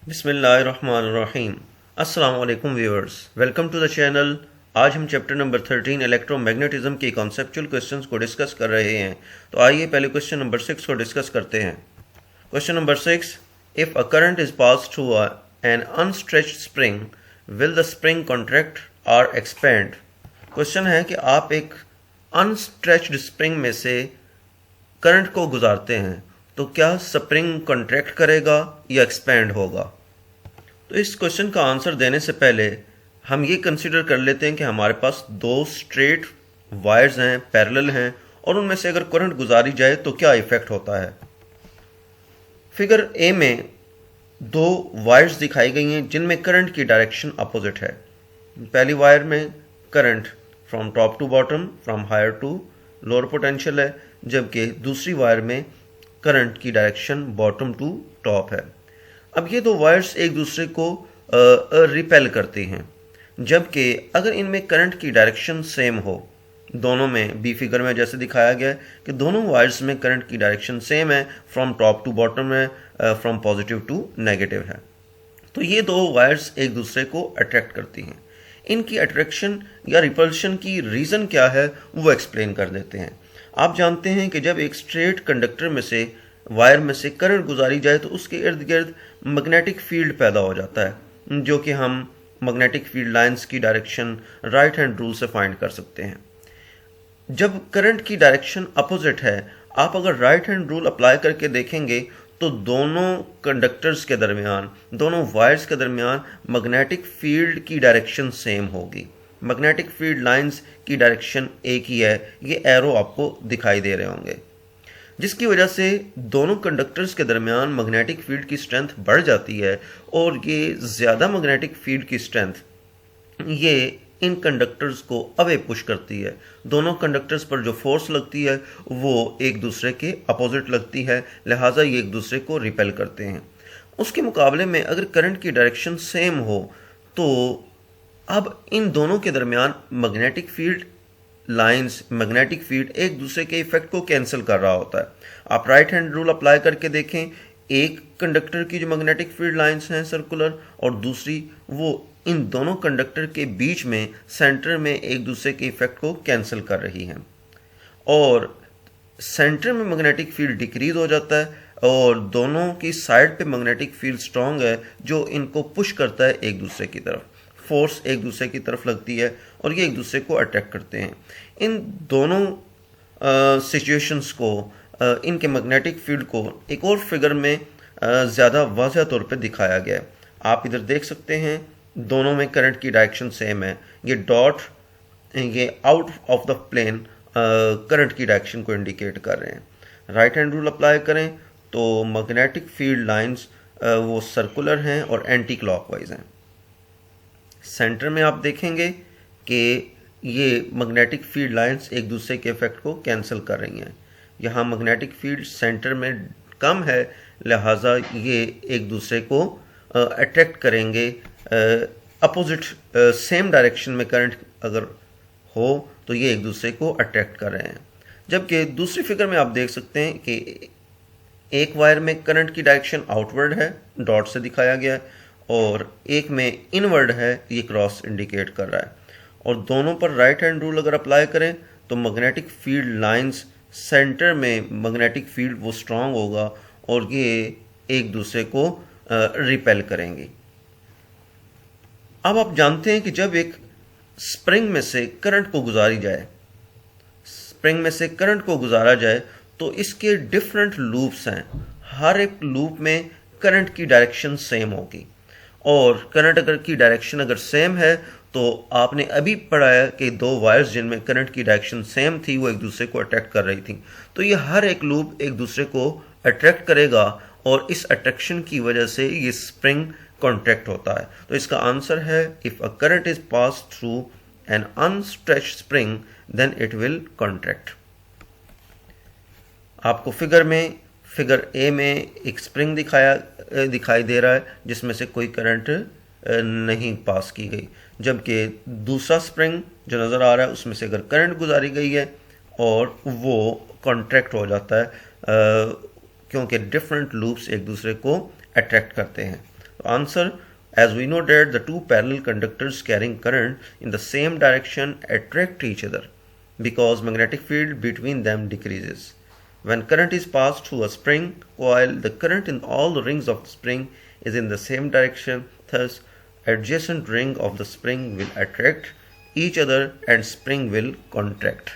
बिस्मिल्लाहिर्रहमानिर्रहीम। अस्सलाम वालेकुम viewers, welcome to the channel. आज हम चैप्टर नंबर 13 इलेक्ट्रोमैग्नेटिज्म के कॉन्सेप्चुअल क्वेश्चंस को डिस्कस कर रहे हैं। तो आइए पहले क्वेश्चन नंबर 6 को डिस्कस करते हैं। Question number 6, if a current is pass through an unstretched spring, will the spring contract और एक्सपेंड। क्वेश्चन है कि आप एक अनस्ट्रेच्ड स्प्रिंग में से करंट को गुजारते हैं तो क्या स्प्रिंग कॉन्ट्रैक्ट करेगा या एक्सपेंड होगा। तो इस क्वेश्चन का आंसर देने से पहले हम ये कंसीडर कर लेते हैं कि हमारे पास दो स्ट्रेट वायर्स हैं, पैरेलल हैं, और उनमें से अगर करंट गुजारी जाए तो क्या इफेक्ट होता है। फिगर ए में दो वायर्स दिखाई गई हैं जिनमें करंट की डायरेक्शन अपोजिट है। पहली वायर में current from top to bottom, from higher to lower potential है, जबकि दूसरी वायर में करंट की डायरेक्शन बॉटम टू टॉप है। अब ये दो वायर्स एक दूसरे को रिपेल करती हैं, जबकि अगर इनमें करंट की डायरेक्शन सेम हो, दोनों में बी फिगर में जैसे दिखाया गया है कि दोनों वायर्स में करंट की डायरेक्शन सेम है, फ्रॉम टॉप टू बॉटम है, फ्रॉम पॉजिटिव टू नेगेटिव है, तो ये दो वायर्स एक दूसरे को अट्रैक्ट करती हैं। इनकी अट्रैक्शन या रिपल्शन की रीज़न क्या है वो एक्सप्लेन कर देते हैं। आप जानते हैं कि जब एक स्ट्रेट कंडक्टर में से वायर में से करंट गुजारी जाए तो उसके इर्द गिर्द मैग्नेटिक फील्ड पैदा हो जाता है, जो कि हम मैग्नेटिक फील्ड लाइंस की डायरेक्शन राइट हैंड रूल से फाइंड कर सकते हैं। जब करंट की डायरेक्शन अपोजिट है, आप अगर राइट हैंड रूल अप्लाई करके देखेंगे तो दोनों कंडक्टर्स के दरमियान, दोनों वायर्स के दरमियान मैग्नेटिक फील्ड की डायरेक्शन सेम होगी। मैग्नेटिक फील्ड लाइंस की डायरेक्शन एक ही है, ये एरो आपको दिखाई दे रहे होंगे, जिसकी वजह से दोनों कंडक्टर्स के दरमियान मैग्नेटिक फील्ड की स्ट्रेंथ बढ़ जाती है, और ये ज़्यादा मैग्नेटिक फील्ड की स्ट्रेंथ ये इन कंडक्टर्स को अवे पुश करती है। दोनों कंडक्टर्स पर जो फोर्स लगती है वो एक दूसरे के अपोजिट लगती है, लिहाजा ये एक दूसरे को रिपेल करते हैं। उसके मुकाबले में अगर करंट की डायरेक्शन सेम हो तो अब इन दोनों के दरमियान magnetic field lines, magnetic field एक दूसरे के इफेक्ट को कैंसिल कर रहा होता है। आप राइट हैंड रूल अप्लाई करके देखें, एक कंडक्टर की जो मैग्नेटिक फील्ड लाइंस हैं सर्कुलर, और दूसरी वो इन दोनों कंडक्टर के बीच में सेंटर में एक दूसरे के इफेक्ट को कैंसिल कर रही हैं, और सेंटर में मैग्नेटिक फील्ड डिक्रीज हो जाता है और दोनों की साइड पे मैग्नेटिक फील्ड स्ट्रांग है जो इनको पुश करता है एक दूसरे की तरफ। फोर्स एक दूसरे की तरफ लगती है और ये एक दूसरे को अटैक करते हैं। इन दोनों सिचुएशंस को, इनके मैग्नेटिक फील्ड को एक और फिगर में ज़्यादा वाज़ह तौर पे दिखाया गया है। आप इधर देख सकते हैं दोनों में करंट की डायरेक्शन सेम है। ये डॉट ये out of the plane current की डायरेक्शन को इंडिकेट कर रहे हैं। राइट हैंड रूल अप्लाई करें तो मैग्नेटिक फील्ड लाइंस वो सर्कुलर हैं और एंटी क्लॉकवाइज हैं। सेंटर में आप देखेंगे कि ये मैग्नेटिक फील्ड लाइंस एक दूसरे के इफेक्ट को कैंसिल कर रही हैं। यहाँ मैग्नेटिक फील्ड सेंटर में कम है, लिहाजा ये एक दूसरे को अट्रैक्ट करेंगे। अपोजिट सेम डायरेक्शन में करंट अगर हो तो ये एक दूसरे को अट्रैक्ट कर रहे हैं। जबकि दूसरी फिगर में आप देख सकते हैं कि एक वायर में करंट की डायरेक्शन आउटवर्ड है, डॉट से दिखाया गया है, और एक में इनवर्ड है, ये क्रॉस इंडिकेट कर रहा है। और दोनों पर राइट हैंड रूल अगर अप्लाई करें तो मैग्नेटिक फील्ड लाइंस सेंटर में मैग्नेटिक फील्ड वो स्ट्रांग होगा और ये एक दूसरे को रिपेल करेंगे। अब आप जानते हैं कि जब एक स्प्रिंग में से करंट को गुजारी जाए, स्प्रिंग में से करंट को गुजारा जाए तो इसके डिफरेंट लूप्स हैं। हर एक लूप में करंट की डायरेक्शन सेम होगी, और करंट अगर की डायरेक्शन अगर सेम है तो आपने अभी पढ़ा है कि दो वायर्स जिनमें करंट की डायरेक्शन सेम थी वो एक दूसरे को अट्रैक्ट कर रही थी, तो ये हर एक लूप एक दूसरे को अट्रैक्ट करेगा और इस अट्रैक्शन की वजह से ये स्प्रिंग कॉन्ट्रैक्ट होता है। तो इसका आंसर है if a current is pass through an unstretched spring then it will contract. आपको फिगर ए में एक स्प्रिंग दिखाई दे रहा है जिसमें से कोई करंट नहीं पास की गई, जबकि दूसरा स्प्रिंग जो नज़र आ रहा है उसमें से अगर करंट गुजारी गई है और वो कॉन्ट्रैक्ट हो जाता है, क्योंकि डिफरेंट लूप्स एक दूसरे को अट्रैक्ट करते हैं। Answer: as we know that the two parallel conductors carrying current in the same direction attract each other because magnetic field between them decreases. When current is passed through a spring coil, the current in all the rings of the spring is in the same direction. Thus, adjacent ring of the spring will attract each other and spring will contract.